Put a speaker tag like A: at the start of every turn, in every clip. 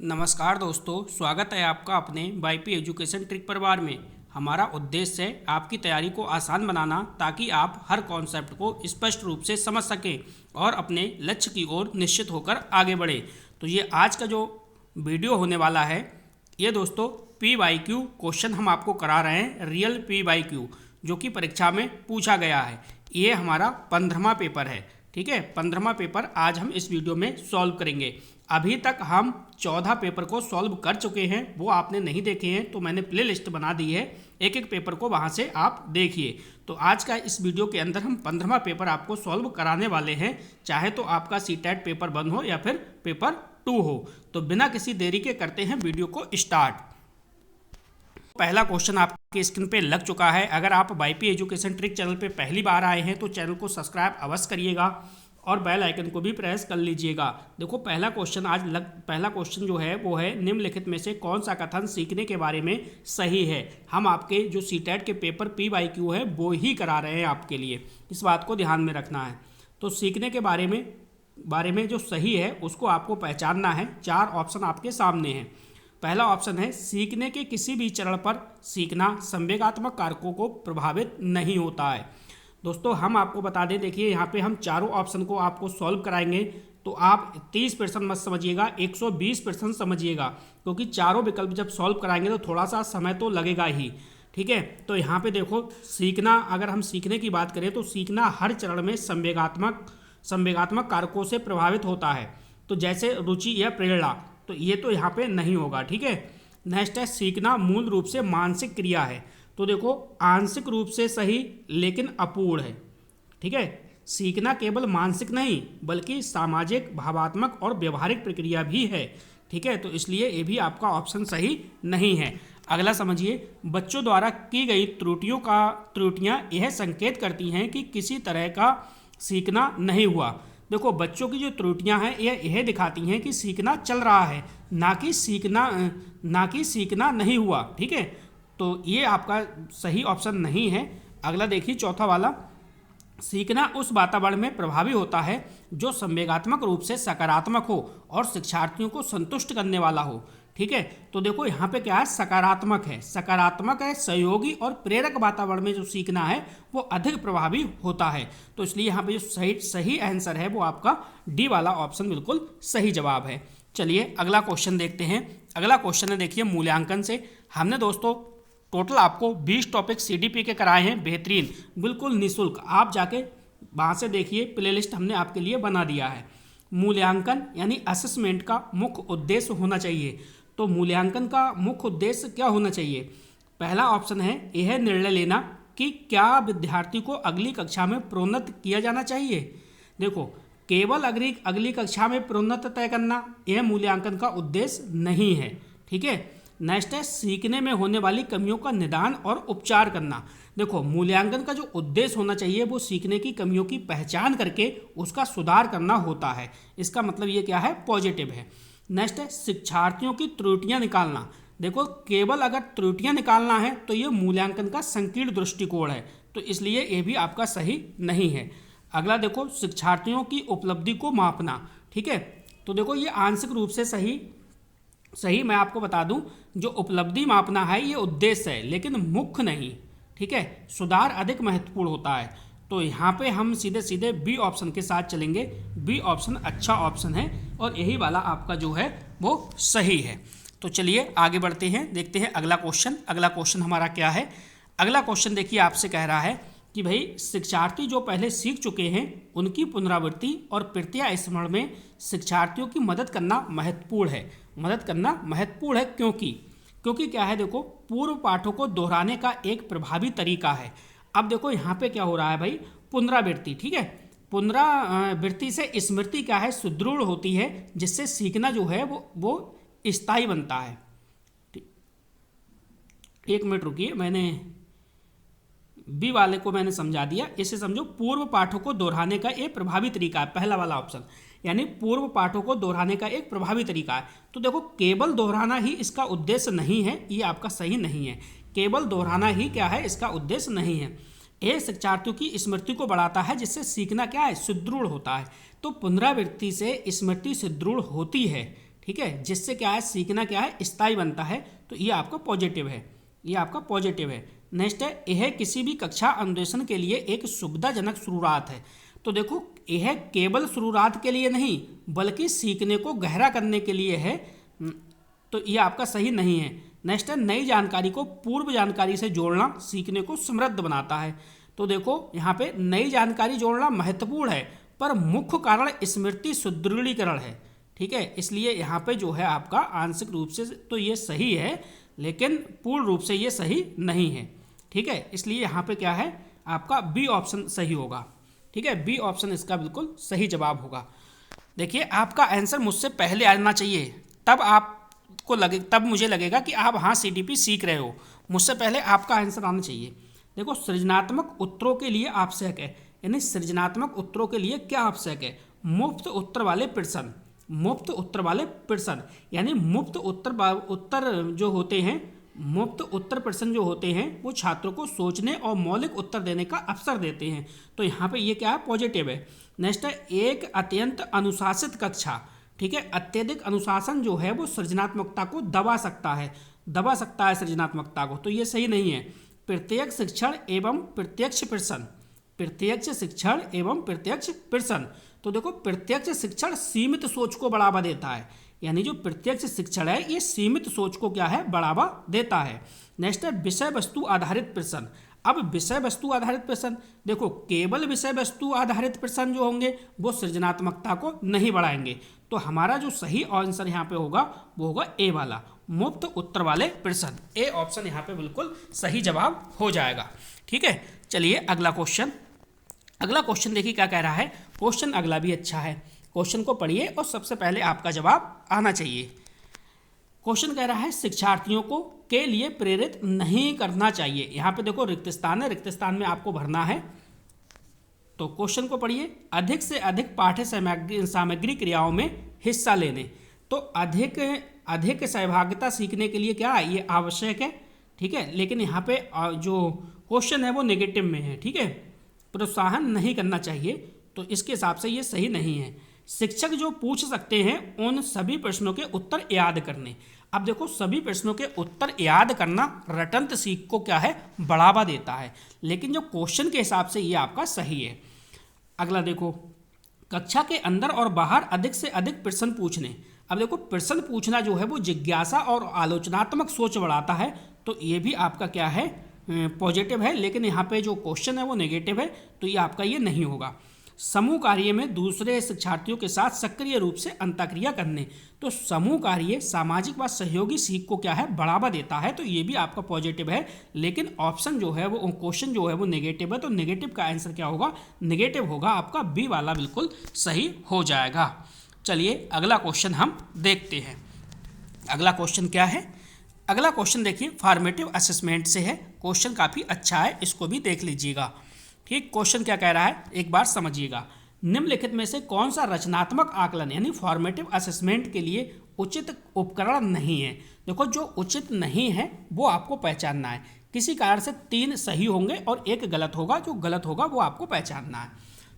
A: नमस्कार दोस्तों, स्वागत है आपका अपने वाईपी एजुकेशन ट्रिक परिवार में। हमारा उद्देश्य है आपकी तैयारी को आसान बनाना ताकि आप हर कॉन्सेप्ट को स्पष्ट रूप से समझ सकें और अपने लक्ष्य की ओर निश्चित होकर आगे बढ़ें। तो ये आज का जो वीडियो होने वाला है, ये दोस्तों PYQ क्वेश्चन हम आपको करा रहे हैं, रियल PYQ, जो कि परीक्षा में पूछा गया है। ये हमारा 15वां पेपर है, ठीक है। 15वां पेपर आज हम इस वीडियो में सॉल्व करेंगे। अभी तक हम 14 पेपर को सॉल्व कर चुके हैं, वो आपने नहीं देखे हैं तो मैंने प्ले लिस्ट बना दी है, एक एक पेपर को वहाँ से आप देखिए। तो आज का इस वीडियो के अंदर हम 15वां पेपर आपको सॉल्व कराने वाले हैं, चाहे तो आपका CTET पेपर 1 हो या फिर पेपर 2 हो। तो बिना किसी देरी के करते हैं वीडियो को स्टार्ट। पहला क्वेश्चन आपके स्क्रीन पे लग चुका है। अगर आप वाईपी एजुकेशन ट्रिक चैनल पे पहली बार आए हैं तो चैनल को सब्सक्राइब अवश्य करिएगा और बेल आइकन को भी प्रेस कर लीजिएगा। देखो पहला क्वेश्चन जो है वो है, निम्नलिखित में से कौन सा कथन सीखने के बारे में सही है। हम आपके जो CTET के पेपर PYQ है वो ही करा रहे हैं आपके लिए, इस बात को ध्यान में रखना है। तो सीखने के बारे में जो सही है उसको आपको पहचानना है। 4 ऑप्शन आपके सामने हैं। पहला ऑप्शन है, सीखने के किसी भी चरण पर सीखना संवेगात्मक कारकों को प्रभावित नहीं होता है। दोस्तों हम आपको बता दें, देखिए यहाँ पे हम चारों ऑप्शन को आपको सॉल्व कराएंगे तो आप 30% मत समझिएगा, 120% समझिएगा, क्योंकि चारों विकल्प जब सॉल्व कराएंगे तो थोड़ा सा समय तो लगेगा ही, ठीक है। तो यहाँ पे देखो सीखना, अगर हम सीखने की बात करें तो सीखना हर चरण में संवेगात्मक कारकों से प्रभावित होता है। तो जैसे रुचि या प्रेरणा, तो ये तो यहाँ पे नहीं होगा, ठीक है। नेक्स्ट है, सीखना मूल रूप से मानसिक क्रिया है। तो देखो आंशिक रूप से सही लेकिन अपूर्ण है, ठीक है। सीखना केवल मानसिक नहीं बल्कि सामाजिक, भावात्मक और व्यवहारिक प्रक्रिया भी है, ठीक है। तो इसलिए ये भी आपका ऑप्शन सही नहीं है। अगला समझिए, बच्चों द्वारा की गई त्रुटियां यह संकेत करती हैं कि किसी तरह का सीखना नहीं हुआ। देखो बच्चों की जो त्रुटियां हैं यह दिखाती हैं कि सीखना चल रहा है, ना कि सीखना नहीं हुआ, ठीक है। तो ये आपका सही ऑप्शन नहीं है। अगला देखिए, चौथा वाला, सीखना उस वातावरण में प्रभावी होता है जो संवेगात्मक रूप से सकारात्मक हो और शिक्षार्थियों को संतुष्ट करने वाला हो, ठीक है। तो देखो यहाँ पे क्या है, सकारात्मक है, सहयोगी और प्रेरक वातावरण में जो सीखना है वो अधिक प्रभावी होता है। तो इसलिए यहाँ पे जो सही आंसर है वो आपका डी वाला ऑप्शन बिल्कुल सही जवाब है। चलिए अगला क्वेश्चन देखते हैं। अगला क्वेश्चन है, देखिए मूल्यांकन से। हमने दोस्तों टोटल आपको 20 टॉपिक CDP के कराए हैं, बेहतरीन, बिल्कुल निःशुल्क। आप जाके वहाँ से देखिए, प्लेलिस्ट हमने आपके लिए बना दिया है। मूल्यांकन यानी असेसमेंट का मुख्य उद्देश्य होना चाहिए। तो मूल्यांकन का मुख्य उद्देश्य क्या होना चाहिए? पहला ऑप्शन है, यह निर्णय लेना कि क्या विद्यार्थी को अगली कक्षा में प्रोन्नत किया जाना चाहिए। देखो केवल अगली कक्षा में प्रोन्नत तय करना यह मूल्यांकन का उद्देश्य नहीं है, ठीक है। नेक्स्ट है, सीखने में होने वाली कमियों का निदान और उपचार करना। देखो मूल्यांकन का जो उद्देश्य होना चाहिए वो सीखने की कमियों की पहचान करके उसका सुधार करना होता है। इसका मतलब ये क्या है, पॉजिटिव है। नेक्स्ट है, शिक्षार्थियों की त्रुटियां निकालना। देखो केवल अगर त्रुटियां निकालना है तो ये मूल्यांकन का संकीर्ण दृष्टिकोण है, तो इसलिए ये भी आपका सही नहीं है। अगला देखो, शिक्षार्थियों की उपलब्धि को मापना, ठीक है। तो देखो ये आंशिक रूप से सही मैं आपको बता दूं, जो उपलब्धि मापना है ये उद्देश्य है लेकिन मुख्य नहीं, ठीक है। सुधार अधिक महत्वपूर्ण होता है। तो यहाँ पे हम सीधे बी ऑप्शन के साथ चलेंगे। बी ऑप्शन अच्छा ऑप्शन है और यही वाला आपका जो है वो सही है। तो चलिए आगे बढ़ते हैं, देखते हैं अगला क्वेश्चन। अगला क्वेश्चन हमारा क्या है? अगला क्वेश्चन देखिए आपसे कह रहा है कि भाई शिक्षार्थी जो पहले सीख चुके हैं उनकी पुनरावृत्ति और प्रक्रिया स्मरण में शिक्षार्थियों की मदद करना महत्वपूर्ण है। क्योंकि क्या है, देखो पूर्व पाठों को दोहराने का एक प्रभावी तरीका है। अब देखो यहाँ पे क्या हो रहा है भाई, पुनरावृत्ति, ठीक है। पुनरावृत्ति से स्मृति क्या है, सुदृढ़ होती है, जिससे सीखना जो है वो स्थायी बनता है। एक मिनट रुकिए, मैंने बी वाले को मैंने समझा दिया, इसे समझो पूर्व पाठों को दोहराने का एक प्रभावी तरीका है, पहला वाला ऑप्शन, यानी पूर्व पाठों को दोहराने का एक प्रभावी तरीका है। तो देखो केवल दोहराना ही इसका उद्देश्य नहीं है, ये आपका सही नहीं है। केवल दोहराना ही क्या है, इसका उद्देश्य नहीं है। यह शिक्षार्थियों की स्मृति को बढ़ाता है, जिससे सीखना क्या है, सुदृढ़ होता है। तो पुनरावृत्ति से स्मृति सुदृढ़ होती है, ठीक है, जिससे क्या है सीखना क्या है स्थायी बनता है, तो ये आपका पॉजिटिव है, ये आपका पॉजिटिव है। नेक्स्ट है, यह किसी भी कक्षा अन्वेषण के लिए एक सुविधाजनक शुरुआत है। तो देखो यह केवल शुरुआत के लिए नहीं बल्कि सीखने को गहरा करने के लिए है, तो ये आपका सही नहीं है। नेक्स्ट है, नई जानकारी को पूर्व जानकारी से जोड़ना सीखने को समृद्ध बनाता है। तो देखो यहाँ पे नई जानकारी जोड़ना महत्वपूर्ण है, पर मुख्य कारण स्मृति सुदृढ़ीकरण है, ठीक है। इसलिए यहाँ पे जो है आपका आंशिक रूप से तो ये सही है, लेकिन पूर्ण रूप से ये सही नहीं है, ठीक है। इसलिए यहाँ पे क्या है आपका बी ऑप्शन सही होगा, ठीक है। बी ऑप्शन इसका बिल्कुल सही जवाब होगा। देखिए आपका आंसर मुझसे पहले आना चाहिए, तब मुझे लगेगा कि आप हाँ CTP सीख रहे हो। मुझसे पहले आपका आंसर आना चाहिए। देखो सृजनात्मक उत्तरों के लिए आवश्यक है, यानी सृजनात्मक उत्तरों के लिए क्या आवश्यक है, मुफ्त उत्तर वाले प्रश्न, मुफ्त उत्तर वाले प्रश्न, यानी मुफ्त उत्तर जो होते हैं, मुफ्त उत्तर प्रश्न जो होते हैं वो छात्रों को सोचने और मौलिक उत्तर देने का अवसर देते हैं। तो यहाँ पे ये क्या है पॉजिटिव है। नेक्स्ट है, एक अत्यंत अनुशासित कक्षा, ठीक है। अत्यधिक अनुशासन जो है वो सृजनात्मकता को दबा सकता है सृजनात्मकता को, तो ये सही नहीं है। प्रत्यक्ष शिक्षण एवं प्रत्यक्ष प्रश्न, प्रत्यक्ष शिक्षण एवं प्रत्यक्ष प्रश्न, तो देखो प्रत्यक्ष शिक्षण सीमित सोच को बढ़ावा देता है, यानी जो प्रत्यक्ष शिक्षण है ये सीमित सोच को क्या है बढ़ावा देता है। नेक्स्ट है, विषय वस्तु आधारित प्रश्न। अब विषय वस्तु आधारित प्रश्न, देखो केवल विषय वस्तु आधारित प्रश्न जो होंगे वो सृजनात्मकता को नहीं बढ़ाएंगे, तो हमारा जो सही आंसर यहाँ पे होगा वो होगा ए वाला, मुफ्त उत्तर वाले प्रश्न। ए ऑप्शन यहाँ पे बिल्कुल सही जवाब हो जाएगा, ठीक है। चलिए अगला क्वेश्चन देखिए क्या कह रहा है। क्वेश्चन अगला भी अच्छा है, क्वेश्चन को पढ़िए और सबसे पहले आपका जवाब आना चाहिए। क्वेश्चन कह रहा है शिक्षार्थियों को के लिए प्रेरित नहीं करना चाहिए। यहाँ पे देखो रिक्त स्थान है, रिक्त स्थान में आपको भरना है। तो क्वेश्चन को पढ़िए, अधिक से अधिक पाठ्य सामग्री क्रियाओं में हिस्सा लेने। तो अधिक सहभागिता सीखने के लिए क्या है ये आवश्यक है, ठीक है। लेकिन यहाँ पे जो क्वेश्चन है वो नेगेटिव में है, ठीक है, प्रोत्साहन नहीं करना चाहिए, तो इसके हिसाब से ये सही नहीं है। शिक्षक जो पूछ सकते हैं उन सभी प्रश्नों के उत्तर याद करने। अब देखो सभी प्रश्नों के उत्तर याद करना रटंत सीख को क्या है बढ़ावा देता है, लेकिन जो क्वेश्चन के हिसाब से ये आपका सही है। अगला देखो, कक्षा के अंदर और बाहर अधिक से अधिक प्रश्न पूछने। अब देखो प्रश्न पूछना जो है वो जिज्ञासा और आलोचनात्मक सोच बढ़ाता है, तो ये भी आपका क्या है पॉजिटिव है, लेकिन यहाँ पे जो क्वेश्चन है वो नेगेटिव है, तो ये आपका ये नहीं होगा। समूह कार्य में दूसरे शिक्षार्थियों के साथ सक्रिय रूप से अंतःक्रिया करने। तो समूह कार्य सामाजिक व सहयोगी सीख को क्या है बढ़ावा देता है, तो ये भी आपका पॉजिटिव है, लेकिन ऑप्शन जो है वो क्वेश्चन जो है वो नेगेटिव है, तो नेगेटिव का आंसर क्या होगा, नेगेटिव होगा आपका बी वाला बिल्कुल सही हो जाएगा। चलिए अगला क्वेश्चन हम देखते हैं। अगला क्वेश्चन क्या है, अगला क्वेश्चन देखिए फॉर्मेटिव असेसमेंट से है। क्वेश्चन काफ़ी अच्छा है, इसको भी देख लीजिएगा, ठीक। क्वेश्चन क्या कह रहा है एक बार समझिएगा। निम्नलिखित में से कौन सा रचनात्मक आकलन यानी फॉर्मेटिव असेसमेंट के लिए उचित उपकरण नहीं है। देखो जो उचित नहीं है वो आपको पहचानना है, किसी कारण से 3 सही होंगे और 1 गलत होगा, जो गलत होगा वो आपको पहचानना है।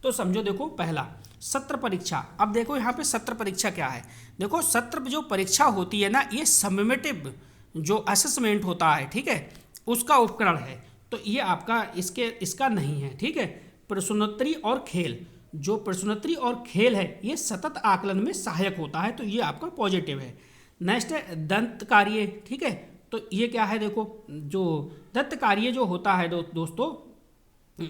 A: तो समझो, देखो पहला सत्र परीक्षा। अब देखो यहाँ पे सत्र परीक्षा क्या है, देखो सत्र जो परीक्षा होती है ना ये समेटिव जो असेसमेंट होता है, ठीक है, उसका उपकरण है, तो ये आपका इसका नहीं है, ठीक है। प्रश्नोत्तरी और खेल, जो प्रश्नोत्तरी और खेल है ये सतत आकलन में सहायक होता है, तो ये आपका पॉजिटिव है। नेक्स्ट है दंत कार्य, ठीक है, तो ये क्या है, देखो जो दंत कार्य जो होता है दोस्तों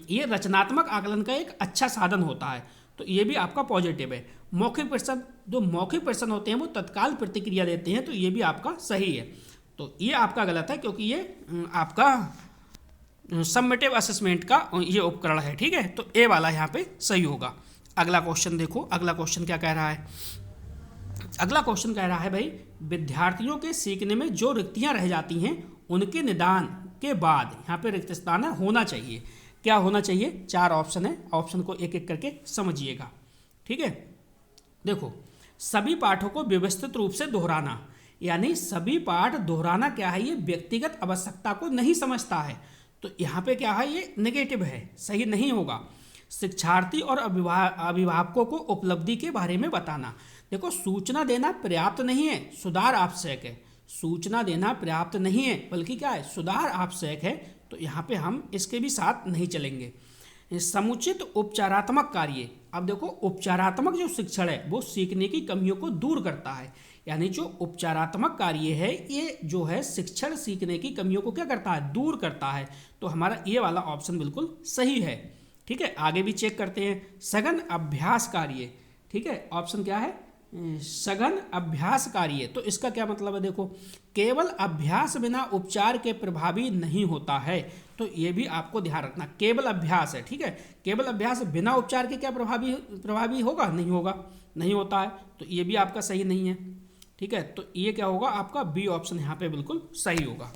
A: ये रचनात्मक आकलन का एक अच्छा साधन होता है, तो ये भी आपका पॉजिटिव है। मौखिक प्रश्न, जो मौखिक प्रश्न होते हैं वो तत्काल प्रतिक्रिया देते हैं, तो ये भी आपका सही है। तो ये आपका गलत है क्योंकि ये आपका समेटिव असेसमेंट का ये उपकरण है, ठीक है, तो ए वाला यहाँ पे सही होगा। अगला क्वेश्चन देखो, अगला क्वेश्चन क्या कह रहा है। अगला क्वेश्चन कह रहा है भाई विद्यार्थियों के सीखने में जो रिक्तियाँ रह जाती हैं उनके निदान के बाद, यहाँ पे रिक्त स्थान है होना चाहिए। क्या होना चाहिए, 4 ऑप्शन है, ऑप्शन को एक एक करके समझिएगा, ठीक है। देखो सभी पाठों को व्यवस्थित रूप से दोहराना, यानी सभी पाठ दोहराना क्या है, ये व्यक्तिगत आवश्यकता को नहीं समझता है, तो यहाँ पे क्या है ये नेगेटिव है, सही नहीं होगा। शिक्षार्थी और अभिभावकों को उपलब्धि के बारे में बताना। देखो सूचना देना पर्याप्त नहीं है, सुधार आवश्यक है। सूचना देना पर्याप्त नहीं है बल्कि क्या है, सुधार आवश्यक है। तो यहाँ पे हम इसके भी साथ नहीं चलेंगे। समुचित उपचारात्मक कार्य, अब देखो उपचारात्मक जो शिक्षण है वो सीखने की कमियों को दूर करता है। यानी जो उपचारात्मक कार्य है ये जो है शिक्षण सीखने की कमियों को क्या करता है, दूर करता है। तो हमारा ये वाला ऑप्शन बिल्कुल सही है। ठीक है, आगे भी चेक करते हैं। सघन अभ्यास कार्य, ठीक है, ऑप्शन क्या है, सघन अभ्यास कार्य। तो इसका क्या मतलब है, देखो केवल अभ्यास बिना उपचार के प्रभावी नहीं होता है। तो ये भी आपको ध्यान रखना, केवल अभ्यास है, ठीक है, केवल अभ्यास बिना उपचार के क्या प्रभावी होगा, नहीं होगा, नहीं होता है। तो ये भी आपका सही नहीं है। ठीक है, तो ये क्या होगा, आपका बी ऑप्शन यहाँ पे बिल्कुल सही होगा।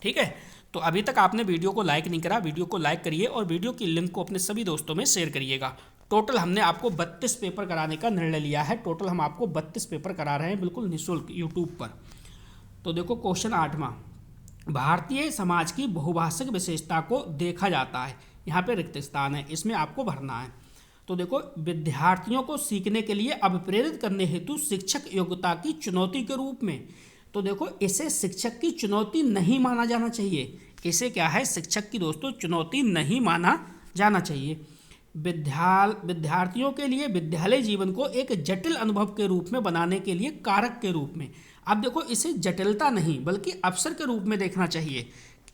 A: ठीक है, तो अभी तक आपने वीडियो को लाइक नहीं करा, वीडियो को लाइक करिए और वीडियो की लिंक को अपने सभी दोस्तों में शेयर करिएगा। टोटल हमने आपको 32 पेपर कराने का निर्णय लिया है। टोटल हम आपको 32 पेपर करा रहे हैं बिल्कुल निःशुल्क यूट्यूब पर। तो देखो क्वेश्चन 8वां, भारतीय समाज की बहुभाषिक विशेषता को देखा जाता है। यहाँ पे रिक्त स्थान है, इसमें आपको भरना है। तो देखो विद्यार्थियों को सीखने के लिए अभिप्रेरित करने हेतु शिक्षक योग्यता की चुनौती के रूप में, तो देखो इसे शिक्षक की चुनौती नहीं माना जाना चाहिए। इसे क्या है, शिक्षक की दोस्तों चुनौती नहीं माना जाना चाहिए। विद्यार्थियों के लिए विद्यालय जीवन को एक जटिल अनुभव के रूप में बनाने के लिए कारक के रूप में, अब देखो इसे जटिलता नहीं बल्कि अवसर के रूप में देखना चाहिए।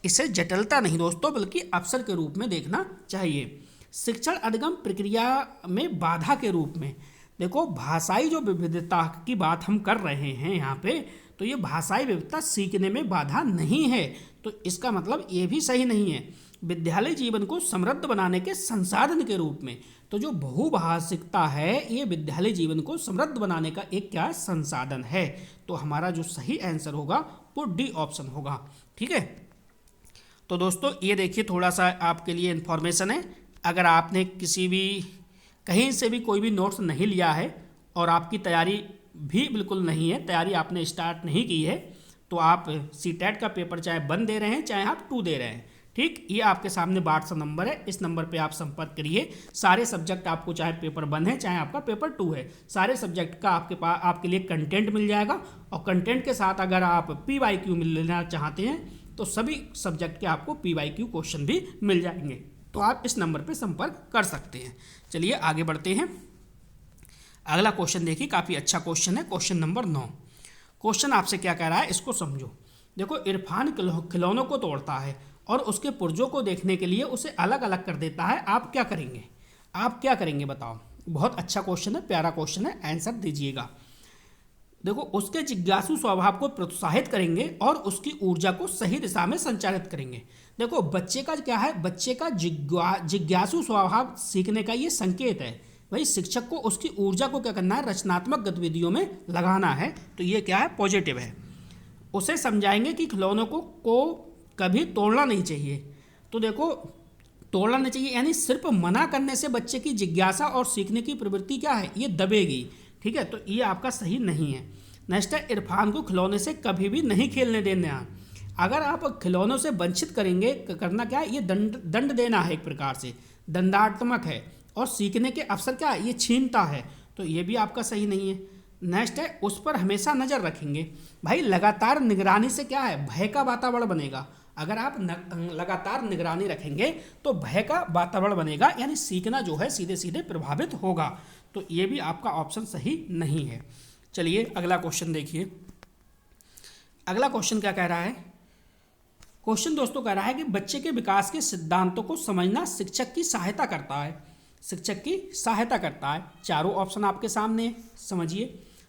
A: इसे जटिलता नहीं दोस्तों बल्कि अवसर के रूप में देखना चाहिए। शिक्षण अधिगम प्रक्रिया में बाधा के रूप में, देखो भाषाई जो विविधता की बात हम कर रहे हैं यहाँ पे, तो ये भाषाई विविधता सीखने में बाधा नहीं है। तो इसका मतलब ये भी सही नहीं है। विद्यालय जीवन को समृद्ध बनाने के संसाधन के रूप में, तो जो बहुभाषिकता है ये विद्यालय जीवन को समृद्ध बनाने का एक क्या संसाधन है। तो हमारा जो सही आंसर होगा वो डी ऑप्शन होगा। ठीक है, तो दोस्तों ये देखिए थोड़ा सा आपके लिए इन्फॉर्मेशन है। अगर आपने किसी भी कहीं से भी कोई भी नोट्स नहीं लिया है और आपकी तैयारी भी बिल्कुल नहीं है, तैयारी आपने स्टार्ट नहीं की है, तो आप सीटेट का पेपर चाहे 1 दे रहे हैं चाहे आप 2 दे रहे हैं, ठीक, ये आपके सामने व्हाट्सएप नंबर है, इस नंबर पे आप संपर्क करिए। सारे सब्जेक्ट आपको चाहे पेपर 1 है चाहे आपका पेपर 2 है, सारे सब्जेक्ट का आपके पास आपके लिए कंटेंट मिल जाएगा। और कंटेंट के साथ अगर आप PYQ मिल लेना चाहते हैं तो सभी सब्जेक्ट के आपको PYQ क्वेश्चन भी मिल जाएंगे। तो आप इस नंबर पर संपर्क कर सकते हैं। चलिए आगे बढ़ते हैं। अगला क्वेश्चन देखिए, काफ़ी अच्छा क्वेश्चन है, क्वेश्चन नंबर 9। क्वेश्चन आपसे क्या कह रहा है इसको समझो। देखो इरफान खिलौनों को तोड़ता है और उसके पुर्जों को देखने के लिए उसे अलग अलग कर देता है, आप क्या करेंगे, आप क्या करेंगे बताओ। बहुत अच्छा क्वेश्चन है, प्यारा क्वेश्चन है, आंसर दीजिएगा। देखो उसके जिज्ञासु स्वभाव को प्रोत्साहित करेंगे और उसकी ऊर्जा को सही दिशा में संचालित करेंगे। देखो बच्चे का क्या है, बच्चे का जिज्ञासु स्वभाव सीखने का ये संकेत है। भाई शिक्षक को उसकी ऊर्जा को क्या करना है, रचनात्मक गतिविधियों में लगाना है। तो ये क्या है, पॉजिटिव है। उसे समझाएंगे कि खिलौनों को कभी तोड़ना नहीं चाहिए। तो देखो तोड़ना नहीं चाहिए यानी सिर्फ मना करने से बच्चे की जिज्ञासा और सीखने की प्रवृत्ति क्या है, ये दबेगी। ठीक है, तो ये आपका सही नहीं है। नेक्स्ट है, इरफान को खिलौने से कभी भी नहीं खेलने देना। अगर आप खिलौनों से वंचित करेंगे, करना क्या है, ये दंड देना है, एक प्रकार से दंडात्मक है। और सीखने के अवसर क्या है, ये छीनता है। तो ये भी आपका सही नहीं है। नेक्स्ट है, उस पर हमेशा नज़र रखेंगे। भाई लगातार निगरानी से क्या है, भय का वातावरण बनेगा। अगर आप लगातार निगरानी रखेंगे तो भय का वातावरण बनेगा, यानी सीखना जो है सीधे सीधे प्रभावित होगा। तो ये भी आपका ऑप्शन सही नहीं है। चलिए अगला क्वेश्चन देखिए। अगला क्वेश्चन क्या कह रहा है, क्वेश्चन दोस्तों कह रहा है कि बच्चे के विकास के सिद्धांतों को समझना शिक्षक की सहायता करता है। शिक्षक की सहायता करता है। चारों ऑप्शन आपके सामने समझिए।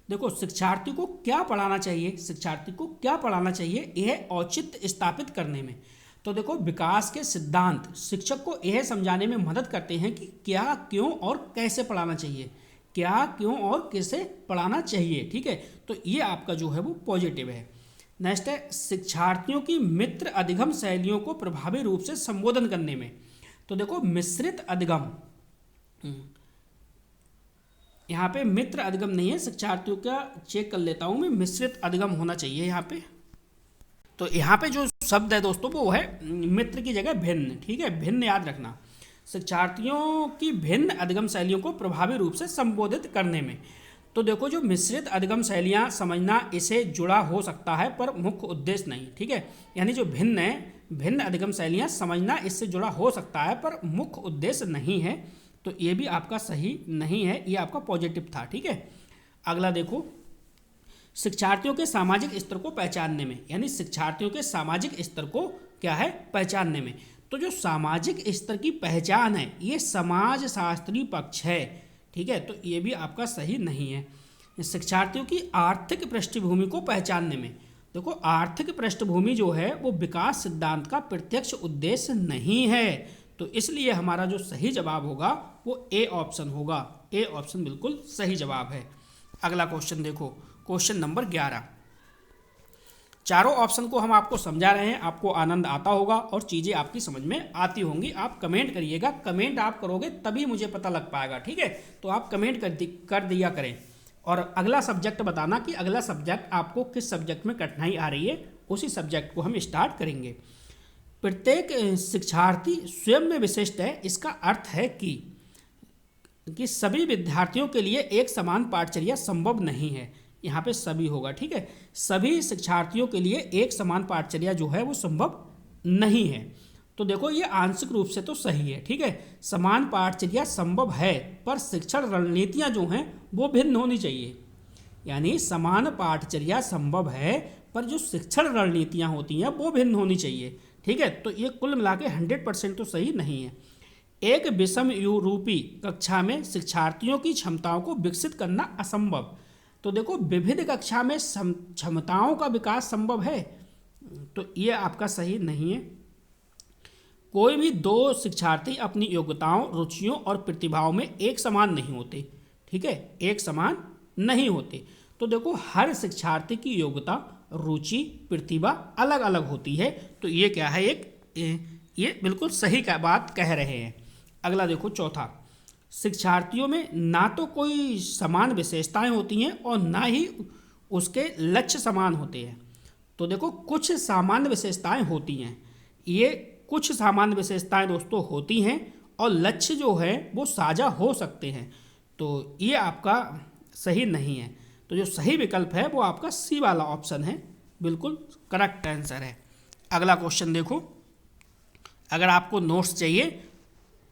A: देखो शिक्षार्थी को क्या पढ़ाना चाहिए, शिक्षार्थी को क्या पढ़ाना चाहिए, यह औचित्य स्थापित करने में। तो देखो विकास के सिद्धांत शिक्षक को यह समझाने में मदद करते हैं कि क्या, क्यों और कैसे पढ़ाना चाहिए, क्या, क्यों और कैसे पढ़ाना चाहिए। ठीक है, तो ये आपका जो है वो पॉजिटिव है। नेक्स्ट है, शिक्षार्थियों की मित्र अधिगम शैलियों को प्रभावी रूप से संबोधन करने में। तो देखो मिश्रित अधिगम, यहाँ पे मित्र अधिगम नहीं है, शिक्षार्थियों का चेक कर लेता हूँ मैं, मिश्रित अधिगम होना चाहिए यहाँ पे। तो यहाँ पे जो शब्द है दोस्तों वो है मित्र की जगह भिन्न। ठीक है, भिन्न याद रखना। शिक्षार्थियों की भिन्न अधिगम शैलियों को प्रभावी रूप से संबोधित करने में। तो देखो जो मिश्रित अधिगम शैलियाँ समझना इसे जुड़ा हो सकता है पर मुख्य उद्देश्य नहीं, ठीक है। यानी जो भिन्न है, भिन्न अधिगम शैलियाँ समझना इससे जुड़ा हो सकता है पर मुख्य उद्देश्य नहीं है, तो ये भी आपका सही नहीं है, ये आपका पॉजिटिव था, ठीक है। अगला देखो, शिक्षार्थियों के सामाजिक स्तर को पहचानने में, यानी शिक्षार्थियों के सामाजिक स्तर को क्या है, पहचानने में। तो जो सामाजिक स्तर की पहचान है ये समाज शास्त्रीय पक्ष है, ठीक है, तो ये भी आपका सही नहीं है। शिक्षार्थियों की आर्थिक पृष्ठभूमि को पहचानने में, देखो आर्थिक पृष्ठभूमि जो है वो विकास सिद्धांत का प्रत्यक्ष उद्देश्य नहीं है, तो इसलिए हमारा जो सही जवाब होगा वो ए ऑप्शन होगा। ए ऑप्शन बिल्कुल सही जवाब है। अगला क्वेश्चन देखो, क्वेश्चन नंबर 11। चारों ऑप्शन को हम आपको समझा रहे हैं, आपको आनंद आता होगा और चीज़ें आपकी समझ में आती होंगी। आप कमेंट करिएगा, कमेंट आप करोगे तभी मुझे पता लग पाएगा, ठीक है। तो आप कमेंट कर दिया करें और अगला सब्जेक्ट बताना कि अगला सब्जेक्ट आपको किस सब्जेक्ट में कठिनाई आ रही है, उसी सब्जेक्ट को हम स्टार्ट करेंगे। प्रत्येक शिक्षार्थी स्वयं में विशिष्ट है, इसका अर्थ है कि सभी विद्यार्थियों के लिए एक समान पाठचर्या संभव नहीं है। यहाँ पे सभी होगा, ठीक है। सभी शिक्षार्थियों के लिए एक समान पाठचर्या जो है वो संभव नहीं है। तो देखो ये आंशिक रूप से तो सही है, ठीक है। समान पाठचर्या संभव है पर शिक्षण रणनीतियाँ जो हैं वो भिन्न होनी चाहिए। यानी समान पाठचर्या संभव है पर जो शिक्षण रणनीतियाँ होती हैं वो भिन्न होनी चाहिए, ठीक है। तो ये कुल मिला के 100% तो सही नहीं है। एक विषम रूपी कक्षा में शिक्षार्थियों की क्षमताओं को विकसित करना असंभव। तो देखो विविध कक्षा में क्षमताओं का विकास संभव है, तो ये आपका सही नहीं है। कोई भी दो शिक्षार्थी अपनी योग्यताओं, रुचियों और प्रतिभाओं में एक समान नहीं होते, ठीक है, एक समान नहीं होते। तो देखो हर शिक्षार्थी की योग्यता, रुचि, प्रतिभा अलग अलग होती है, तो ये क्या है, ये बिल्कुल सही का बात कह रहे हैं। अगला देखो चौथा, शिक्षार्थियों में ना तो कोई समान विशेषताएं होती हैं और ना ही उसके लक्ष्य समान होते हैं। तो देखो कुछ सामान्य विशेषताएं होती हैं, ये कुछ सामान्य विशेषताएं दोस्तों होती हैं और लक्ष्य जो है वो साझा हो सकते हैं, तो ये आपका सही नहीं है। तो जो सही विकल्प है वो आपका सी वाला ऑप्शन है, बिल्कुल करेक्ट आंसर है। अगला क्वेश्चन देखो, अगर आपको नोट्स चाहिए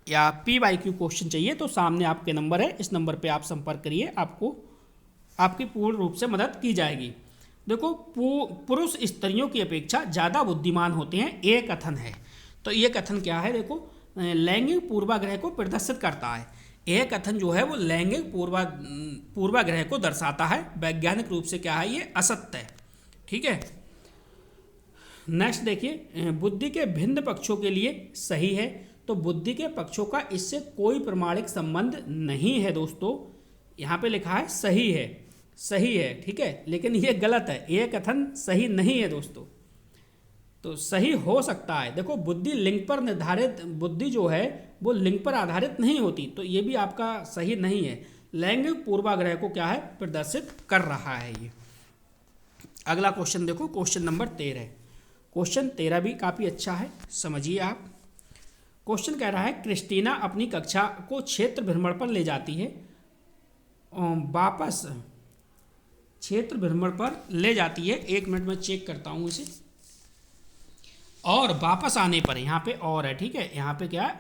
A: या PYQ क्वेश्चन चाहिए तो सामने आपके नंबर है, इस नंबर पे आप संपर्क करिए, आपको आपकी पूर्ण रूप से मदद की जाएगी। देखो पुरुष स्त्रियों की अपेक्षा ज़्यादा बुद्धिमान होते हैं, ये कथन है। तो ये कथन क्या है, देखो लैंगिक पूर्वाग्रह को प्रदर्शित करता है। यह कथन जो है वो लैंगिक पूर्वाग्रह को दर्शाता है। वैज्ञानिक रूप से क्या है, ये असत्य है, ठीक है। नेक्स्ट देखिए, बुद्धि के भिन्न पक्षों के लिए सही है, तो बुद्धि के पक्षों का इससे कोई प्रमाणिक संबंध नहीं है दोस्तों। यहाँ पे लिखा है सही है, सही है, ठीक है, लेकिन ये गलत है, ये कथन सही नहीं है दोस्तों। तो सही हो सकता है, देखो बुद्धि लिंग पर निर्धारित, बुद्धि जो है वो लिंग पर आधारित नहीं होती, तो ये भी आपका सही नहीं है। लैंगिक पूर्वाग्रह को क्या है, प्रदर्शित कर रहा है ये। अगला क्वेश्चन देखो, क्वेश्चन नंबर 13। क्वेश्चन 13 भी काफ़ी अच्छा है, समझिए आप। क्वेश्चन कह रहा है, क्रिस्टीना अपनी कक्षा को क्षेत्र भ्रमण पर ले जाती है, वापस क्षेत्र भ्रमण पर ले जाती है, 1 मिनट में चेक करता हूँ इसे, और वापस आने पर, यहाँ पे और है, ठीक है, यहाँ पे क्या है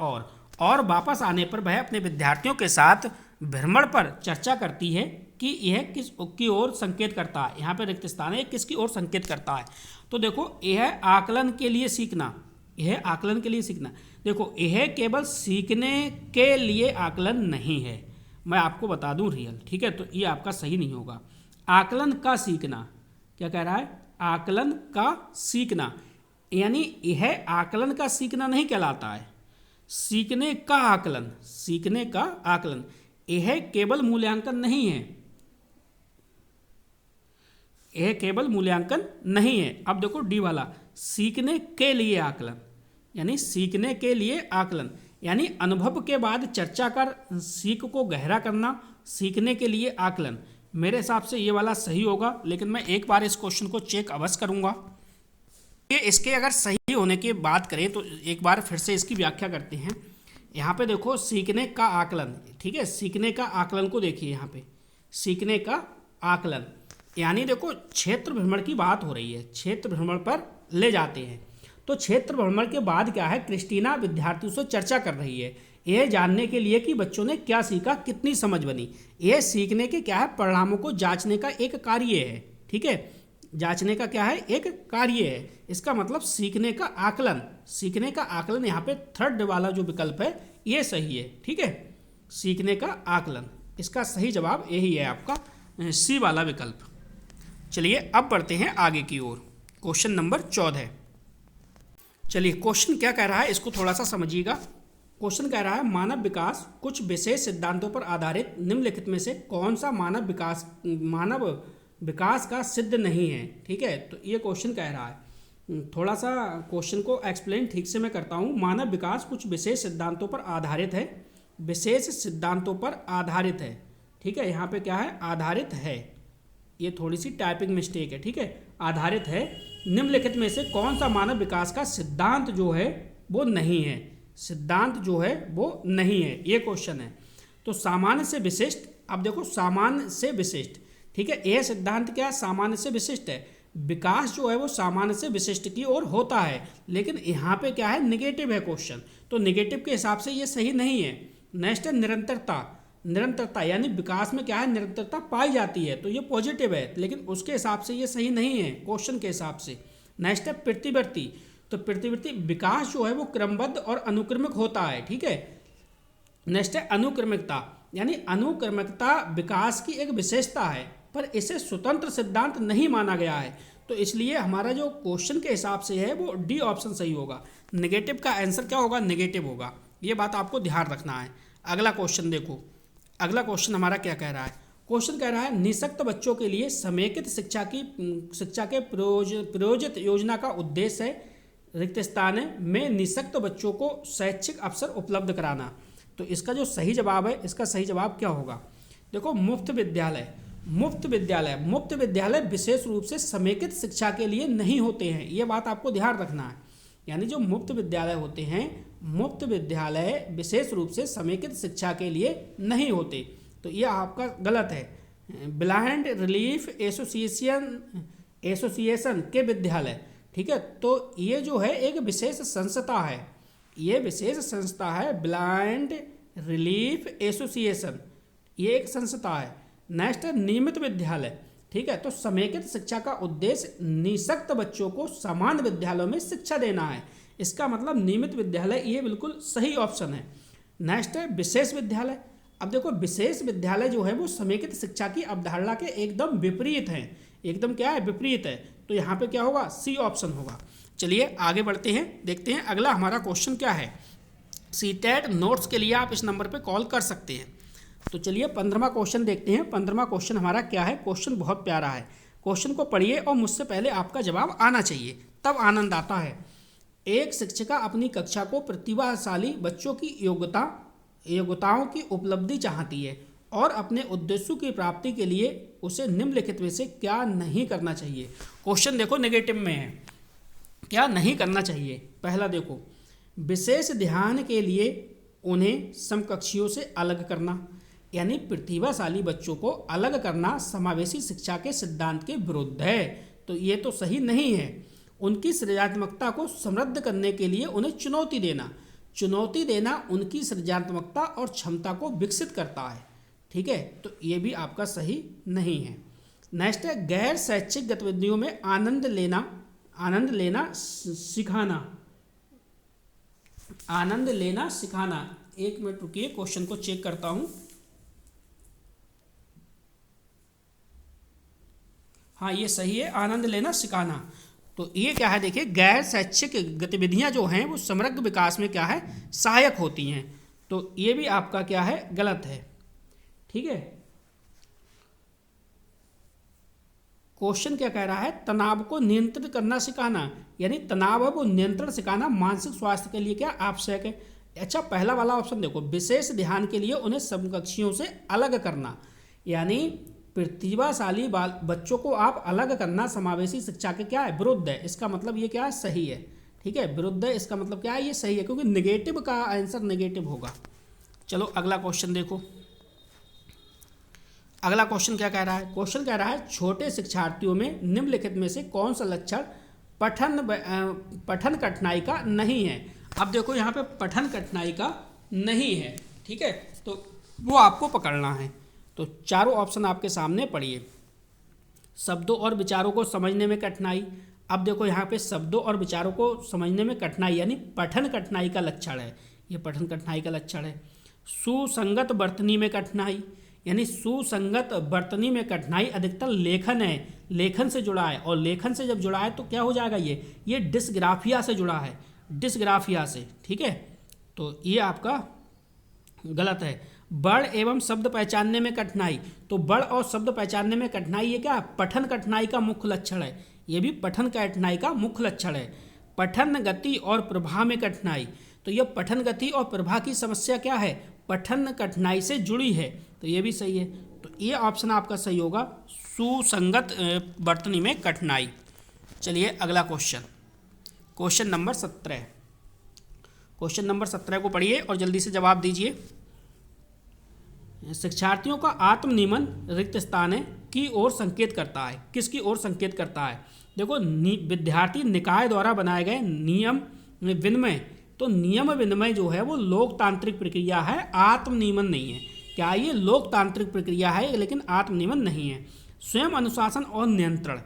A: और वापस आने पर वह अपने विद्यार्थियों के साथ भ्रमण पर चर्चा करती है कि यह किस की ओर संकेत करता है। यहाँ पे रिक्त स्थान है, किसकी ओर संकेत करता है। तो देखो यह आकलन के लिए सीखना, यह आकलन के लिए सीखना, देखो यह केवल सीखने के लिए आकलन नहीं है, मैं आपको बता दूं रियल, ठीक है। तो ये आपका सही नहीं होगा। आकलन का सीखना, क्या कह रहा है, आकलन का सीखना, यानी यह आकलन का सीखना नहीं कहलाता है, सीखने का आकलन, सीखने का आकलन, यह केवल मूल्यांकन नहीं है, यह केवल मूल्यांकन नहीं है। अब देखो डी वाला, सीखने के लिए आकलन, यानी सीखने के लिए आकलन, यानी अनुभव के बाद चर्चा कर सीख को गहरा करना, सीखने के लिए आकलन। मेरे हिसाब से ये वाला सही होगा, लेकिन मैं एक बार इस क्वेश्चन को चेक अवश्य करूँगा। ये इसके अगर सही होने की बात करें तो एक बार फिर से इसकी व्याख्या करते हैं। यहाँ पे देखो सीखने का आकलन, ठीक है, सीखने का आकलन को देखिए, यहाँ पे सीखने का आकलन। यानी देखो क्षेत्र भ्रमण की बात हो रही है, क्षेत्र भ्रमण पर ले जाते हैं। तो क्षेत्र भ्रमण के बाद क्या है, क्रिस्टीना विद्यार्थियों से चर्चा कर रही है यह जानने के लिए कि बच्चों ने क्या सीखा, कितनी समझ बनी। यह सीखने के क्या है, परिणामों को जांचने का एक कार्य है। ठीक है, जांचने का क्या है, एक कार्य है। इसका मतलब सीखने का आकलन, सीखने का आकलन यहाँ पे थर्ड वाला जो विकल्प है ये सही है। ठीक है, सीखने का आकलन, इसका सही जवाब यही है आपका सी वाला विकल्प। चलिए अब बढ़ते हैं आगे की ओर। Question number 14। चलिए क्वेश्चन क्या कह रहा है इसको थोड़ा सा समझिएगा। क्वेश्चन कह रहा है मानव विकास कुछ विशेष सिद्धांतों पर आधारित निम्नलिखित में से कौन सा मानव विकास का सिद्ध नहीं है। ठीक है, तो ये क्वेश्चन कह रहा है, थोड़ा सा क्वेश्चन को एक्सप्लेन ठीक से मैं करता हूँ। मानव विकास कुछ विशेष सिद्धांतों पर आधारित है, विशेष सिद्धांतों पर आधारित है। ठीक है, यहाँ पे क्या है, आधारित है, ये थोड़ी सी टाइपिंग मिस्टेक है। ठीक है, आधारित है। निम्नलिखित में से कौन सा मानव विकास का सिद्धांत जो है वो नहीं है, सिद्धांत जो है वो नहीं है, ये क्वेश्चन है। तो सामान्य से विशिष्ट, अब देखो सामान्य से विशिष्ट, ठीक है, यह सिद्धांत क्या है, सामान्य से विशिष्ट है। विकास जो है वो सामान्य से विशिष्ट की ओर होता है, लेकिन यहाँ पे क्या है, निगेटिव है क्वेश्चन, तो निगेटिव के हिसाब से ये सही नहीं है। नेक्स्ट है निरंतरता, निरंतरता यानी विकास में क्या है, निरंतरता पाई जाती है, तो ये पॉजिटिव है, लेकिन उसके हिसाब से ये सही नहीं है क्वेश्चन के हिसाब से। नेक्स्ट है प्रतिवर्ती, तो प्रतिवर्ती विकास जो है वो क्रमबद्ध और अनुक्रमिक होता है। ठीक है, नेक्स्ट है अनुक्रमिकता, यानी अनुक्रमिकता विकास की एक विशेषता है, पर इसे स्वतंत्र सिद्धांत नहीं माना गया है, तो इसलिए हमारा जो क्वेश्चन के हिसाब से है वो डी ऑप्शन सही होगा। नेगेटिव का आंसर क्या होगा, नेगेटिव होगा, ये बात आपको ध्यान रखना है। अगला क्वेश्चन देखो, अगला क्वेश्चन हमारा क्या कह रहा है। क्वेश्चन कह रहा है निःशक्त बच्चों के लिए समेकित शिक्षा के प्रायोजित योजना का उद्देश्य है रिक्त स्थान में निःशक्त बच्चों को शैक्षिक अवसर उपलब्ध कराना। तो इसका जो सही जवाब है, इसका सही जवाब क्या होगा, देखो मुफ्त विद्यालय। मुफ्त विद्यालय विशेष रूप से समेकित शिक्षा के लिए नहीं होते हैं, ये बात आपको ध्यान रखना है। यानी जो मुफ्त विद्यालय होते हैं, मुफ्त विद्यालय विशेष रूप से समेकित शिक्षा के लिए नहीं होते, तो ये आपका गलत है। ब्लाइंड रिलीफ एसोसिएशन के विद्यालय, ठीक है, तो ये जो है एक विशेष संस्था है, ये विशेष संस्था है ब्लाइंड रिलीफ एसोसिएशन, ये एक संस्था है। नेक्स्ट है नियमित विद्यालय, ठीक है, तो समेकित शिक्षा का उद्देश्य निःशक्त बच्चों को समान विद्यालयों में शिक्षा देना है, इसका मतलब नियमित विद्यालय, ये बिल्कुल सही ऑप्शन है। नेक्स्ट है विशेष विद्यालय। अब देखो विशेष विद्यालय जो है वो समेकित शिक्षा की अवधारणा के एकदम विपरीत हैं, एकदम क्या है, विपरीत है, तो यहाँ पे क्या होगा, सी ऑप्शन होगा। चलिए आगे बढ़ते हैं, देखते हैं अगला हमारा क्वेश्चन क्या है। सीटेट नोट्स के लिए आप इस नंबर पे कॉल कर सकते हैं। तो चलिए 15वां क्वेश्चन देखते हैं। 15वां क्वेश्चन हमारा क्या है, क्वेश्चन बहुत प्यारा है, क्वेश्चन को पढ़िए और मुझसे पहले आपका जवाब आना चाहिए, तब आनंद आता है। एक शिक्षिका अपनी कक्षा को प्रतिभाशाली बच्चों की योग्यताओं की उपलब्धि चाहती है और अपने उद्देश्यों की प्राप्ति के लिए उसे निम्नलिखित में से क्या नहीं करना चाहिए। क्वेश्चन देखो नेगेटिव में है, क्या नहीं करना चाहिए। पहला देखो, विशेष ध्यान के लिए उन्हें समकक्षियों से अलग करना, यानी प्रतिभाशाली बच्चों को अलग करना समावेशी शिक्षा के सिद्धांत के विरुद्ध है, तो ये तो सही नहीं है। उनकी सृजनात्मकता को समृद्ध करने के लिए उन्हें चुनौती देना उनकी सृजनात्मकता और क्षमता को विकसित करता है, ठीक है, तो ये भी आपका सही नहीं है। नेक्स्ट है गैर शैक्षिक गतिविधियों में आनंद लेना सिखाना। एक मिनट रुकिए, क्वेश्चन को चेक करता हूं। हाँ ये सही है, आनंद लेना सिखाना। तो ये क्या है, देखिए गैर शैक्षिक गतिविधियां जो हैं वो समग्र विकास में क्या है, सहायक होती हैं, तो ये भी आपका क्या है, गलत है, ठीक है। क्वेश्चन क्या कह रहा है, तनाव को नियंत्रित करना सिखाना, यानी तनाव है वो नियंत्रण सिखाना मानसिक स्वास्थ्य के लिए क्या आवश्यक है। अच्छा पहला वाला ऑप्शन देखो, विशेष ध्यान के लिए उन्हें समकक्षियों से अलग करना, यानी प्रतिभाशाली बच्चों को आप अलग करना समावेशी शिक्षा के क्या है, विरुद्ध है, इसका मतलब ये क्या है, सही है, ठीक है, विरुद्ध है, इसका मतलब क्या है, ये सही है, क्योंकि नेगेटिव का आंसर नेगेटिव होगा। चलो अगला क्वेश्चन देखो, अगला क्वेश्चन क्या कह रहा है? क्वेश्चन कह रहा है छोटे शिक्षार्थियों में निम्नलिखित में से कौन सा लक्षण पठन कठिनाई का नहीं है। अब देखो यहाँ पे पठन कठिनाई का नहीं है, ठीक है, तो वो आपको पकड़ना है। तो चारों ऑप्शन आपके सामने पढ़िए। शब्दों और विचारों को समझने में कठिनाई। अब देखो यहाँ पे शब्दों और विचारों को समझने में कठिनाई यानी पठन कठिनाई का लक्षण है, ये पठन कठिनाई का लक्षण है। सुसंगत वर्तनी में कठिनाई, यानी सुसंगत वर्तनी में कठिनाई अधिकतर लेखन है, लेखन से जुड़ा है, और लेखन से जब जुड़ा है तो क्या हो जाएगा, ये डिस्ग्राफिया से जुड़ा है, डिस्ग्राफिया से, ठीक है, तो ये आपका गलत है। बड़ एवं शब्द पहचानने में कठिनाई, तो बड़ और शब्द पहचानने में कठिनाई ये क्या, पठन कठिनाई का मुख्य लक्षण है, ये भी पठन कठिनाई का मुख्य लक्षण है। पठन गति और प्रभा में कठिनाई, तो ये पठन गति और प्रभा की समस्या क्या है, पठन कठिनाई से जुड़ी है, तो ये भी सही है। तो ये ऑप्शन आपका सही होगा, सुसंगत वर्तनी में कठिनाई। चलिए अगला question, question number 17। Question number 17 को पढ़िए और जल्दी से जवाब दीजिए। शिक्षार्थियों का आत्मनियमन रिक्त स्थान है की ओर संकेत करता है, किसकी ओर संकेत करता है? देखो विद्यार्थी निकाय द्वारा बनाए गए नियम विनिमय, तो नियम विनिमय जो है वो लोकतांत्रिक प्रक्रिया है, आत्मनियमन नहीं है। क्या ये लोकतांत्रिक प्रक्रिया है लेकिन आत्मनियमन नहीं है। स्वयं अनुशासन और नियंत्रण,